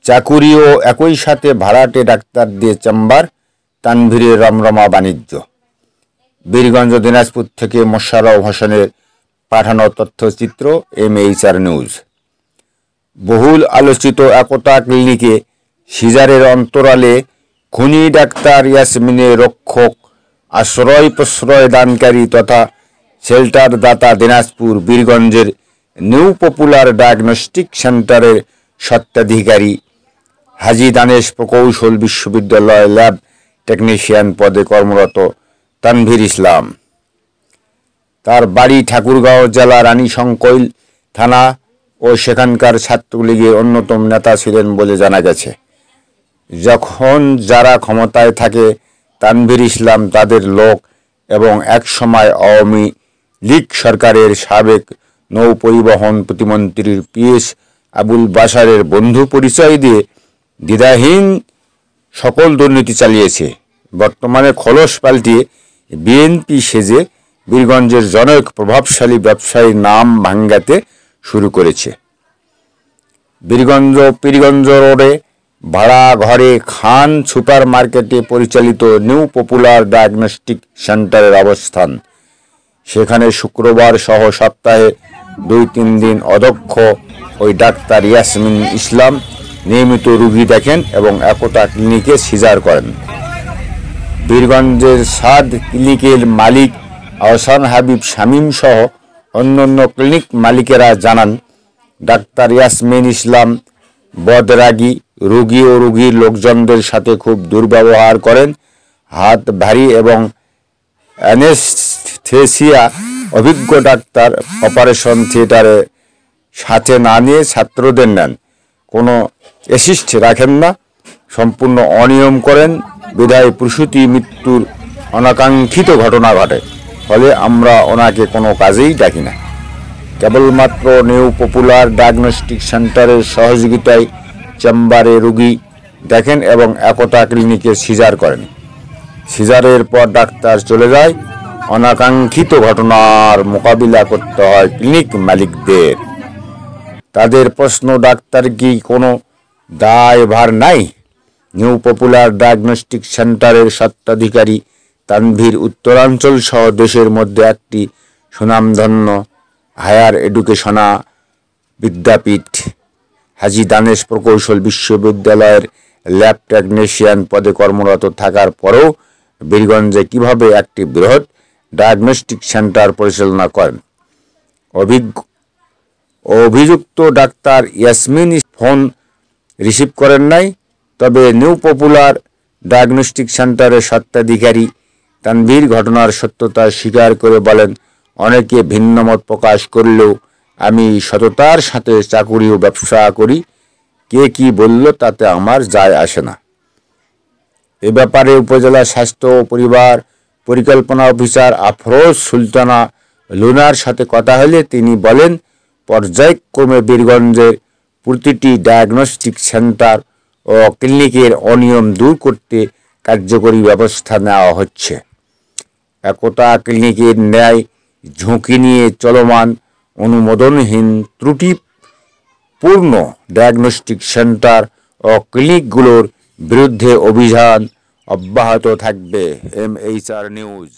চাকুরি ও একই সাথে ভাড়াটে ডাক্তারদের চেম্বার, তানভীরের রমরমা বাণিজ্য। বীরগঞ্জ দিনাজপুর থেকে মোশাররফ হোসেনের পাঠানো তথ্যচিত্র MHR নিউজ। বহুল আলোচিত একতা ক্লিনিকে সিজারের অন্তরালে খুনি ডাক্তার ইয়াসমিনের রক্ষক, আশ্রয় প্রশ্রয় দানকারী তথা শেল্টার দাতা দিনাজপুর বীরগঞ্জের নিউ পপুলার ডায়াগনস্টিক সেন্টারের স্বত্বাধিকারী হাজী দানেশ প্রকৌশল বিশ্ববিদ্যালয় ল্যাব টেকনিশিয়ান পদে কর্মরত তানভীর ইসলাম। তার বাড়ি ঠাকুরগাঁও জেলা রানীশংকৈল থানা ও সেখানকার ছাত্রলীগের অন্যতম নেতা ছিলেন বলে জানা গেছে। যখন যারা ক্ষমতায় থাকে তানভীর ইসলাম তাদের লোক এবং একসময় আওয়ামী লীগ সরকারের সাবেক নৌ পরিবহন প্রতিমন্ত্রীর PS আবুল বাশারের বন্ধু পরিচয় দিয়ে দ্বিধাহীন সকল দুর্নীতি চালিয়েছে। বর্তমানে খোলস পাল্টিয়ে বিএনপি সেজে বীরগঞ্জের জনক প্রভাবশালী ব্যবসায়ীর নাম ভাঙ্গাতে শুরু করেছে। পীরগঞ্জ রোডে ভাড়া ঘরে খান সুপার মার্কেটে পরিচালিত নিউ পপুলার ডায়াগনস্টিক সেন্টারের অবস্থান। সেখানে শুক্রবার সহ সপ্তাহে 2-3 দিন অধ্যক্ষ ওই ডাক্তার ইয়াসমিন ইসলাম নিয়মিত রোগী দেখেন এবং একতা ক্লিনিকে সিজার করেন। বীরগঞ্জের সাদ ক্লিনিকের মালিক আহসান হাবিব শামীম সহ অন্যান্য ক্লিনিক মালিকেরা জানান, ডাক্তার ইয়াসমিন ইসলাম বদরাগী, রোগী ও রোগীর লোকজনদের সাথে খুব দুর্ব্যবহার করেন। হাত ভারী এবং অ্যানেস্থেসিয়া অভিজ্ঞ ডাক্তার অপারেশন থিয়েটারে সাথে না নিয়ে ছাত্রদের নেন। কোনো অ্যাসিস্ট রাখেন না, সম্পূর্ণ অনিয়ম করেন, বিধায় প্রসূতি মৃত্যুর অনাকাঙ্ক্ষিত ঘটনা ঘটে। ফলে আমরা ওনাকে কোনো কাজেই ডাকি না। কেবলমাত্র নিউ পপুলার ডায়াগনস্টিক সেন্টারের সহযোগিতায় চেম্বারে রোগী দেখেন এবং একতা ক্লিনিকে সিজার করেন। সিজারের পর ডাক্তার চলে যায়। অনাকাঙ্ক্ষিত ঘটনার মোকাবিলা করতে হয় ক্লিনিক মালিকদের। তাদের প্রশ্ন, ডাক্তার কি কোনো দায়ভার নাই? নিউ পপুলার ডায়াগনস্টিক সেন্টারের স্বত্বাধিকারী তানভীর উত্তরাঞ্চল সহ দেশের মধ্যে একটি সুনামধন্য হায়ার এডুকেশনা বিদ্যাপীঠ হাজী দানেশ প্রকৌশল বিশ্ববিদ্যালয়ের ল্যাব টেকনিশিয়ান পদে কর্মরত থাকার পরেও বীরগঞ্জে কিভাবে একটি বৃহৎ ডায়াগনস্টিক সেন্টার পরিচালনা করেন? অভিযুক্ত ডাক্তার ইয়াসমিন ফোন রিসিভ করেন নাই। তবে নিউ পপুলার ডায়াগনস্টিক সেন্টারের স্বত্বাধিকারী তানভীর ঘটনার সত্যতা স্বীকার করে বলেন, অনেকে ভিন্নমত প্রকাশ করলেও আমি সততার সাথে চাকুরি ও ব্যবসা করি। কে কি বলল তাতে আমার যায় আসে না। এ ব্যাপারে উপজেলা স্বাস্থ্য ও পরিবার পরিকল্পনা অফিসার আফরোজ সুলতানা লুনার সাথে কথা হলে তিনি বলেন, পর্যায়ক্রমে বীরগঞ্জের প্রতিটি ডায়াগনস্টিক সেন্টার ও ক্লিনিকের অনিয়ম দূর করতে কার্যকরী ব্যবস্থা নেওয়া হচ্ছে। একতা ক্লিনিকের ন্যায় ঝুঁকি নিয়ে চলমান অনুমোদনহীন ত্রুটিপূর্ণ ডায়াগনস্টিক সেন্টার ও ক্লিনিকগুলোর বিরুদ্ধে অভিযান অব্যাহত থাকবে। MHR news.